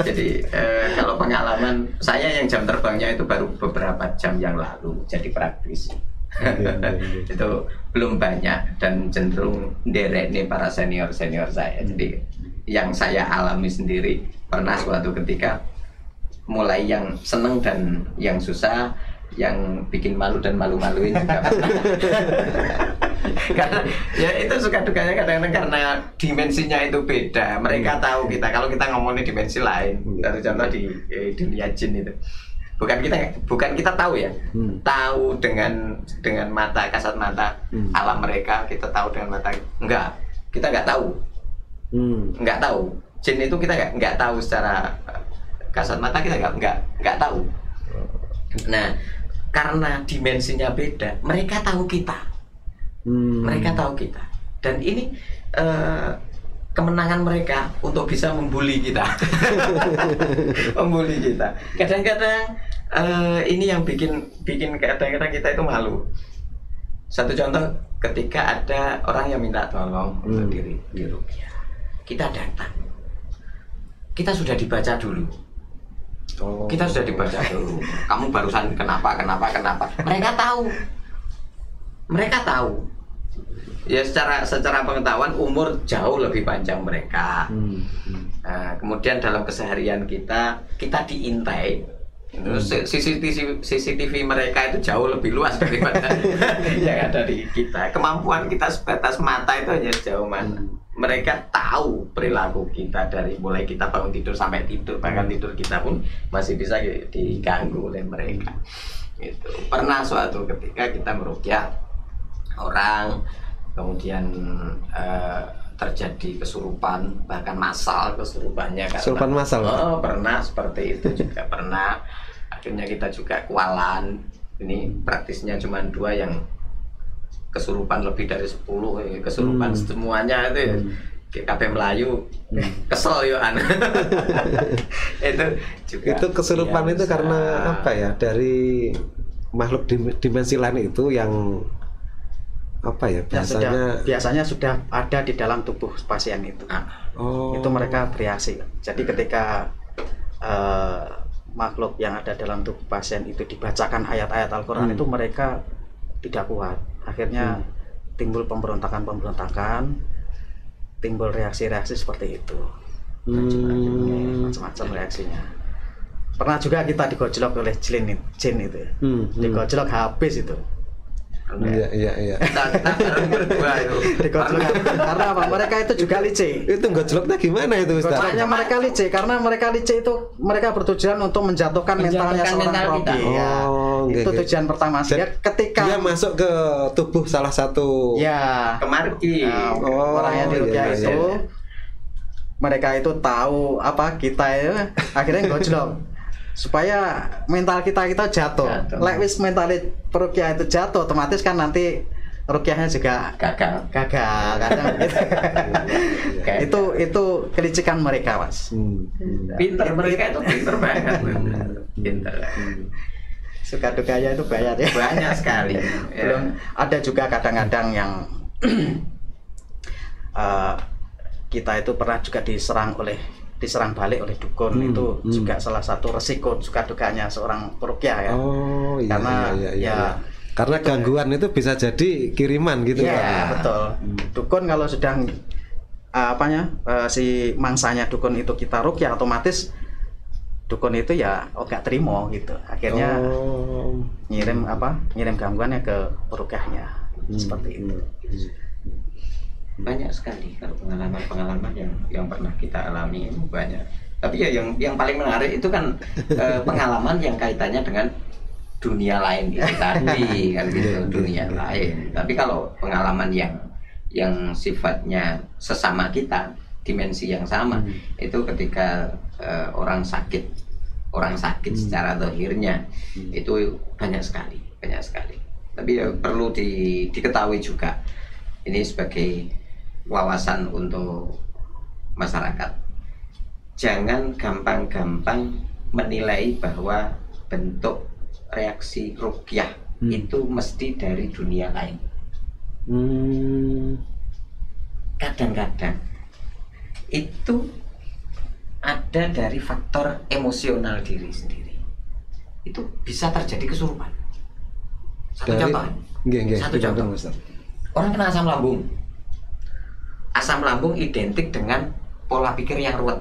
Jadi kalau pengalaman saya yang jam terbangnya itu baru beberapa jam yang lalu jadi praktisi. Itu belum banyak dan cenderung derek nih para senior saya. Jadi yang saya alami sendiri, pernah suatu ketika mulai yang seneng dan yang susah, yang bikin malu dan malu-maluin juga pernah. Karena ya itu suka dukanya kadang-kadang karena dimensinya itu beda. Mereka tahu kita, kalau kita ngomongin dimensi lain, dari contoh di dunia jin itu, bukan kita tahu ya, tahu dengan mata kasat mata alam mereka, kita tahu dengan mata kita nggak tahu, nggak tahu jin itu kita nggak tahu secara kasat mata, kita nggak tahu. Nah, karena dimensinya beda, mereka tahu kita. Mereka tahu kita. Dan ini kemenangan mereka untuk bisa membuli kita. Membuli kita. Kadang-kadang ini yang bikin kadang-kadang kita itu malu. Satu contoh, ketika ada orang yang minta tolong untuk diri di ruqyah, kita datang. kita sudah dibaca dulu.
Oh.
Kita sudah dibaca dulu. Kamu barusan kenapa? Mereka tahu. Ya secara pengetahuan umur jauh lebih panjang mereka. Nah, kemudian dalam keseharian kita diintai. CCTV mereka itu jauh lebih luas daripada yang ada di kita. Kemampuan kita sebatas mata itu hanya jauh mana. Mereka tahu perilaku kita dari mulai kita bangun tidur sampai tidur, bahkan tidur kita pun masih bisa diganggu oleh mereka. Itu pernah suatu ketika kita meruqyah orang, kemudian terjadi kesurupan, bahkan massal kesurupannya.
Kesurupan massal?
Oh, pernah seperti itu juga pernah. Akhirnya kita juga kualan. Ini praktisnya cuma 2 yang kesurupan lebih dari 10, kesurupan semuanya itu ya. KB Melayu kesel yo itu juga.
Itu kesurupan itu karena apa ya? Dari makhluk dimensi lain itu yang apa ya,
biasanya sudah ada di dalam tubuh pasien itu. Itu mereka bereaksi. Jadi ketika makhluk yang ada dalam tubuh pasien itu dibacakan ayat-ayat Al-Quran itu mereka tidak kuat. Akhirnya timbul pemberontakan, timbul reaksi-reaksi seperti itu. Macam-macam reaksinya. Pernah juga kita digojlok oleh jin itu. Digojlok habis itu.
Iya.
Kita berdua itu.
Karena apa? Mereka itu juga licik.
Itu gojloknya gimana itu, Ustaz?
Gojloknya mereka licik karena mereka licik itu mereka bertujuan untuk menjatuhkan mentalnya seorang rogi. Itu tujuan pertama. Ketika
dia masuk ke tubuh salah satu
kemarki.
Orang yang diruqyah itu mereka itu tahu apa kita itu akhirnya gojlok. Supaya mental kita jatuh. Lek wis mental peruqyah itu jatuh, otomatis kan nanti ruqyahnya juga gagal kadang gitu. itu kelicikan mereka, Mas.
Pinter mereka itu pinter banget. Pinter.
Suka dukanya itu banyak
sekali.
Belum ada juga kadang-kadang yang kita itu pernah juga diserang balik oleh dukun. Itu juga salah satu resiko suka dukanya seorang peruqyah ya. Karena
karena gangguan itu bisa jadi kiriman gitu kan.
Iya, betul. Dukun kalau sedang si mangsanya dukun itu kita ruqyah, otomatis dukun itu ya nggak terima gitu. Akhirnya ngirim gangguannya ke peruqyahnya. Seperti itu.
Banyak sekali kalau pengalaman yang pernah kita alami itu banyak. Tapi ya yang paling menarik itu kan pengalaman yang kaitannya dengan dunia lain itu tadi kan gitu, dunia lain. Tapi kalau pengalaman yang sifatnya sesama kita, dimensi yang sama, itu ketika orang sakit secara zahirnya itu banyak sekali. Tapi ya perlu diketahui juga, ini sebagai wawasan untuk masyarakat. Jangan gampang-gampang menilai bahwa bentuk reaksi ruqyah itu mesti dari dunia lain. Kadang-kadang itu ada dari faktor emosional diri sendiri. Itu bisa terjadi kesurupan. Satu contoh. Orang kena asam lambung. Asam lambung identik dengan pola pikir yang ruwet,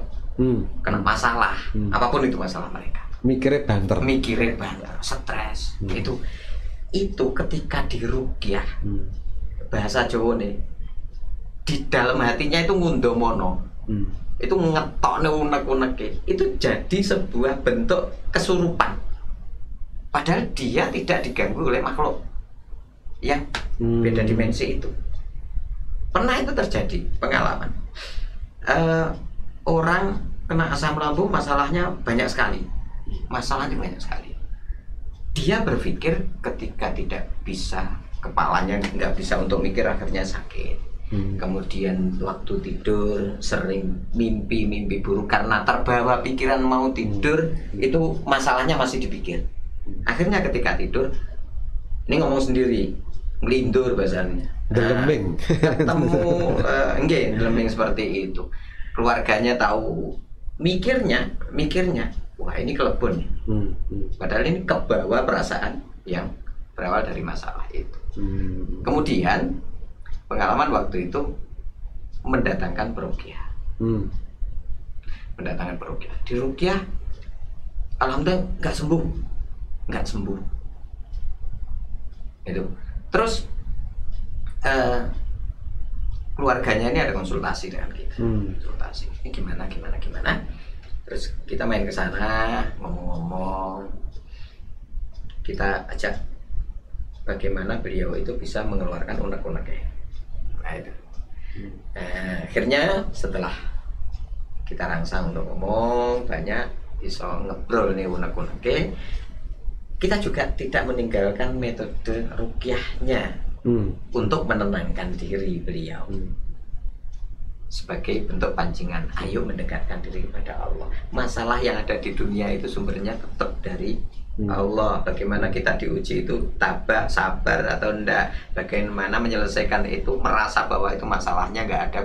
kena masalah, apapun itu masalah mereka.
Mikirnya banter,
stres. Itu ketika diruqyah, bahasa Jawa nih, di dalam hatinya itu ngundomono, itu ngetokne unek-unek, itu jadi sebuah bentuk kesurupan. Padahal dia tidak diganggu oleh makhluk yang beda dimensi itu. Pernah itu terjadi pengalaman. Orang kena asam lambung, masalahnya banyak sekali. Dia berpikir ketika tidak bisa, kepalanya nggak bisa untuk mikir, akhirnya sakit. Kemudian waktu tidur sering mimpi buruk karena terbawa pikiran mau tidur, itu masalahnya masih dipikir. Akhirnya ketika tidur, ini ngomong sendiri, ngelindur bahasanya.
Deleming.
Ketemu deleming seperti itu. Keluarganya tahu mikirnya wah ini kelebon. Padahal ini kebawa perasaan yang berawal dari masalah itu. Kemudian pengalaman waktu itu mendatangkan peruqyah. Mendatangkan peruqyah. Di ruqyah alhamdulillah nggak sembuh. Itu. Terus keluarganya ini ada konsultasi dengan kita. Konsultasi. Ini gimana. Terus kita main ke sana, ngomong-ngomong. Kita ajak bagaimana beliau itu bisa mengeluarkan unek-uneknya. Nah itu. Akhirnya setelah kita rangsang untuk ngomong banyak, bisa ngebrol nih unek-uneknya, kita juga tidak meninggalkan metode ruqyahnya untuk menenangkan diri beliau. Sebagai bentuk pancingan, ayo mendekatkan diri kepada Allah. Masalah yang ada di dunia itu sumbernya tetap dari Allah. Bagaimana kita diuji itu tabah, sabar atau enggak, bagaimana menyelesaikan itu, merasa bahwa itu masalahnya enggak ada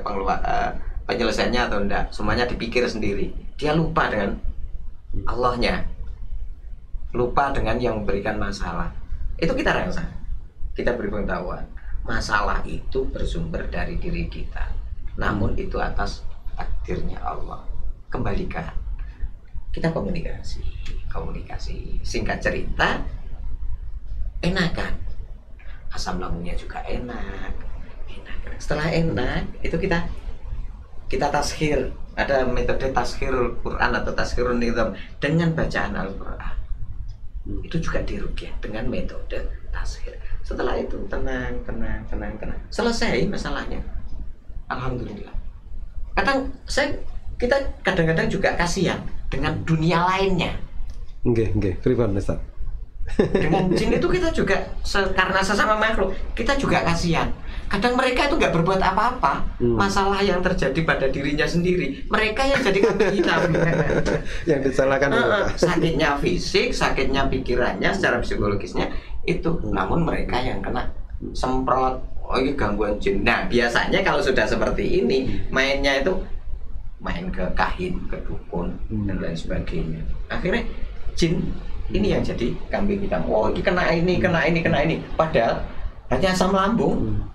penyelesaiannya atau enggak, semuanya dipikir sendiri. Dia lupa dengan Allahnya, lupa dengan yang memberikan masalah. Itu kita rangsang, kita beri pengetahuan masalah itu bersumber dari diri kita, namun itu atas takdirnya Allah. Kembalikan, kita komunikasi. Singkat cerita, enakan, asam lambungnya juga enak. Setelah enak, itu kita tashir. Ada metode tashirul Quran atau tashirul nizam dengan bacaan Al-Quran. Itu juga diruqyah dengan metode tashir. Setelah itu tenang. Selesai masalahnya. Alhamdulillah. Kita kadang-kadang juga kasihan dengan dunia lainnya.
Nggih, pripun Ustaz?
Dengan jin itu kita juga karena sesama makhluk, kita juga kasihan. Kadang mereka itu nggak berbuat apa-apa. Masalah yang terjadi pada dirinya sendiri, mereka yang jadi kambing hitam.
Yang disalahkan
sakitnya fisik, sakitnya pikirannya, secara psikologisnya itu. Namun mereka yang kena semprot. Oh ini gangguan jin. Nah biasanya kalau sudah seperti ini, mainnya itu main ke kahin, ke dukun dan lain sebagainya. Akhirnya jin ini yang jadi kambing hitam. Oh ini kena ini. Padahal hanya asam lambung.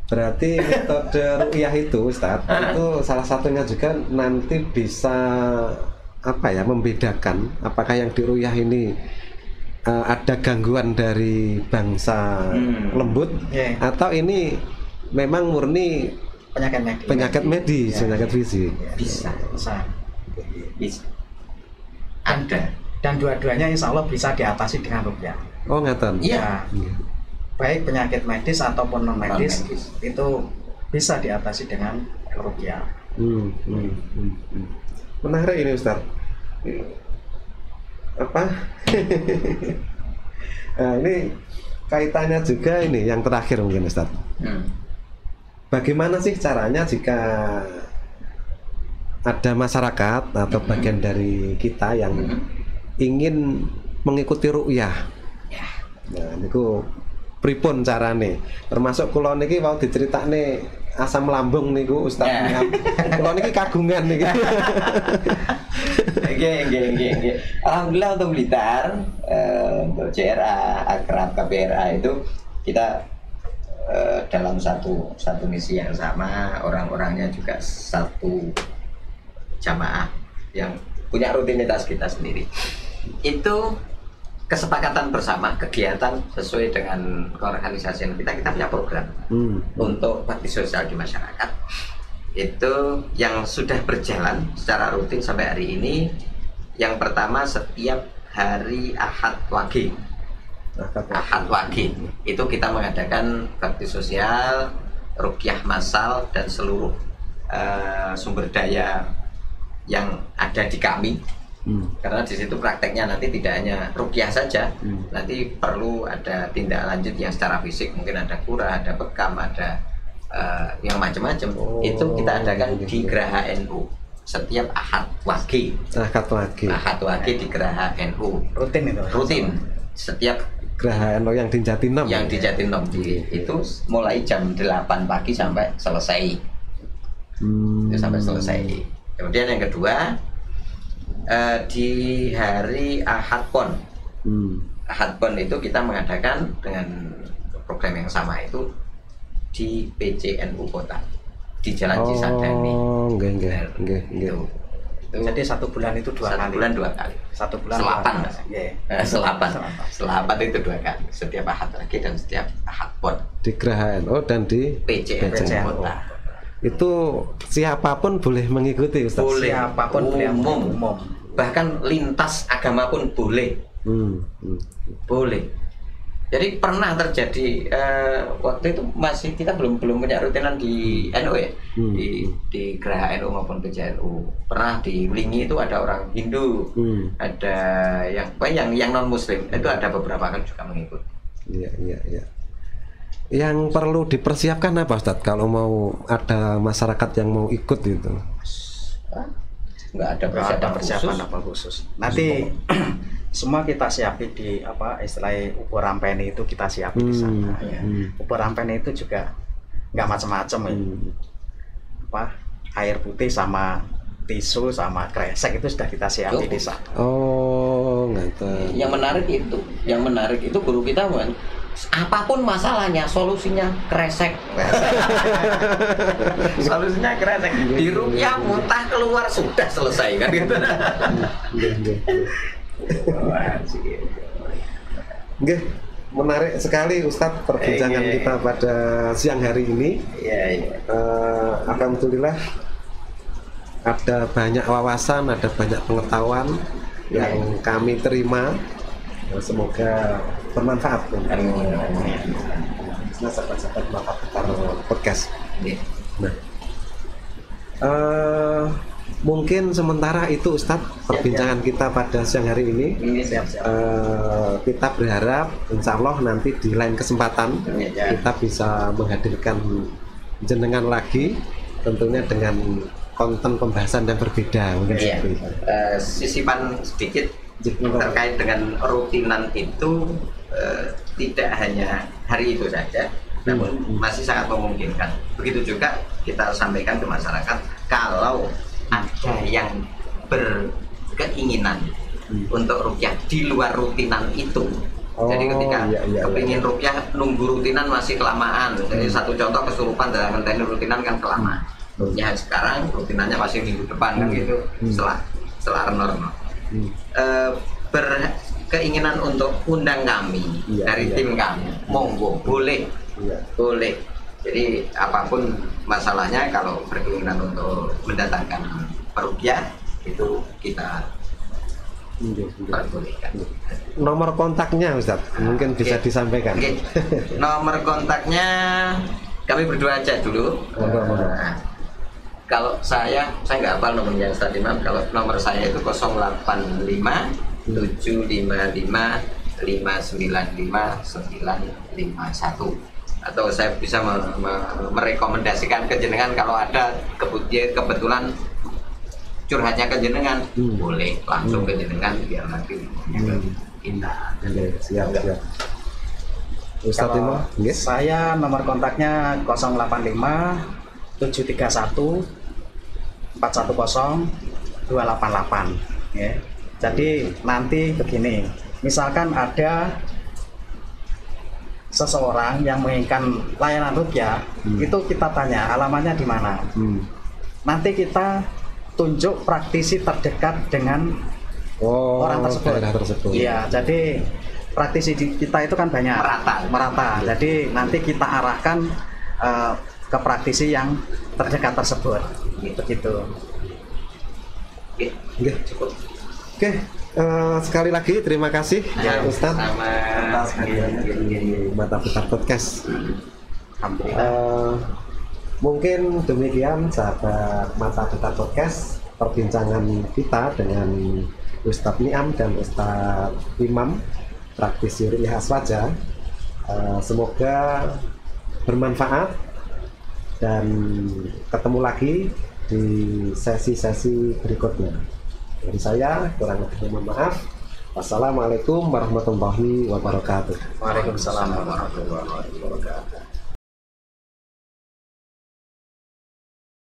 Berarti metode ruqyah itu Ustaz, itu salah satunya juga nanti bisa membedakan apakah yang diruqyah ini ada gangguan dari bangsa lembut atau ini memang murni penyakit medis, penyakit fisik.
Bisa. Ada.
Dan dua-duanya insya Allah bisa diatasi dengan ruqyah.
Oh ngaten.
Iya.
Baik penyakit medis ataupun non medis itu bisa diatasi dengan ruqyah.
Menarik ini Ustaz. Nah, ini kaitannya juga ini yang terakhir mungkin Ustaz. Bagaimana sih caranya jika ada masyarakat atau bagian dari kita yang ingin mengikuti ruqyah? Nah, niku pripun carane? Termasuk kula niki mau diceritakne asam lambung niku Ustaz. Kula niki kagungan niki.
Nggih. Alhamdulillah untuk Blitar, untuk CRA, Akrab, KPRA itu kita dalam satu misi yang sama, orang-orangnya juga satu jamaah yang punya rutinitas kita sendiri. Itu kesepakatan bersama, kegiatan sesuai dengan keorganisasian kita punya program untuk bakti sosial di masyarakat. Itu yang sudah berjalan secara rutin sampai hari ini. Yang pertama setiap hari Ahad Wage itu kita mengadakan bakti sosial, ruqyah massal dan seluruh sumber daya yang ada di kami. Karena di situ prakteknya nanti tidak hanya ruqyah saja, nanti perlu ada tindak lanjut yang secara fisik, mungkin ada kurah, ada bekam, ada yang macam-macam. Itu kita adakan di Geraha NU setiap Ahad Wage di Geraha NU. Rutin setiap
Geraha NU yang di Jatinam.
Itu mulai jam 8 pagi sampai selesai. Itu sampai selesai. Kemudian yang kedua, di hari Ahad Pon. Ahad Pon itu kita mengadakan dengan program yang sama itu di PCNU Kota di Jalan Cisadane.
Enggak.
Itu.
Jadi 1 bulan itu 2 kali.
1 bulan 2 kali.
1 bulan
Selapan,
2
Mas.
kali. Iya.
Selapan itu 2 kali. Setiap Ahad lagi dan setiap Ahad Pon.
Di Geraha NU dan di
PCNU Kota.
Itu siapapun boleh mengikuti, Ustaz.
Boleh.
Siapapun boleh, umum.
Bahkan lintas agama pun boleh. Boleh. Jadi pernah terjadi waktu itu masih kita belum punya rutinan di NU ya, di Geraha NU maupun PCNU. Pernah di Wlingi itu ada orang Hindu, ada yang non Muslim itu ada beberapa kan juga mengikuti.
Iya. Yang perlu dipersiapkan apa, Ustaz, kalau mau ada masyarakat yang mau ikut itu?
Nggak ada
persiapan apa khusus. Nanti semua kita siapin di istilahnya ubur rampeni itu kita siapin di sana. Ya. Ubur rampeni itu juga nggak macam-macam ya. Air putih sama tisu sama kresek itu sudah kita siapin di sana.
Oh, ngerti.
Yang menarik itu guru kita apapun masalahnya solusinya kresek. Solusinya kresek. Di rupiah muntah keluar sudah selesai kan gitu.
Oke, menarik sekali Ustadz perbincangan kita pada siang hari ini. Alhamdulillah ada banyak wawasan, ada banyak pengetahuan yang kami terima. Semoga bermanfaat untuk sahabat-sahabat Mata Putar Podcast. Mungkin sementara itu Ustadz perbincangan kita pada siang hari ini. Kita berharap insya Allah nanti di lain kesempatan kita bisa menghadirkan jenengan lagi, tentunya dengan konten pembahasan yang berbeda. Mungkin seperti itu.
Sisipan sedikit terkait dengan rutinan itu, tidak hanya hari itu saja, namun masih sangat memungkinkan. Begitu juga kita sampaikan ke masyarakat, kalau ada yang berkeinginan untuk rukyah di luar rutinan itu. Jadi ketika kepingin rukyah nunggu rutinan masih kelamaan. Jadi satu contoh kesurupan dalam kontainer rutinan kan kelamaan. Rukyah sekarang rutinannya masih minggu depan kan gitu, setelah normal. Berkeinginan untuk undang kami dari tim kami, monggo, boleh. Jadi apapun masalahnya, kalau berkeinginan untuk mendatangkan perukyah itu kita perbolehkan.
Nomor kontaknya Ustaz, mungkin bisa disampaikan.
Nomor kontaknya kami berdua aja dulu. Kalau saya nggak hafal nomornya Ustaz Imam. Kalau nomor saya itu 085 755 595 951. Atau saya bisa merekomendasikan ke jenengan kalau ada kebetulan curhatnya ke jenengan, boleh langsung ke jenengan biar nanti kita.
Siap. Ustadz Imam,
saya nomor kontaknya 085 731 410 288 ya. Jadi nanti begini, misalkan ada seseorang yang menginginkan layanan rukyah, itu kita tanya alamatnya di mana. Nanti kita tunjuk praktisi terdekat dengan orang tersebut. Iya, jadi praktisi kita itu kan banyak, merata. Jadi nanti kita arahkan ke praktisi yang terdekat tersebut. Begitu.
Cukup.
Oke. Sekali lagi terima kasih Ustadz atas di Mata Putar Podcast. Mungkin demikian sahabat Mata Putar Podcast perbincangan kita dengan Ustadz Niam dan Ustadz Imam praktisi rukyah aswaja. Semoga bermanfaat dan ketemu lagi di sesi-sesi berikutnya. Dari saya kurang lebih mohon maaf. Wassalamualaikum warahmatullahi wabarakatuh.
Waalaikumsalam warahmatullahi wabarakatuh.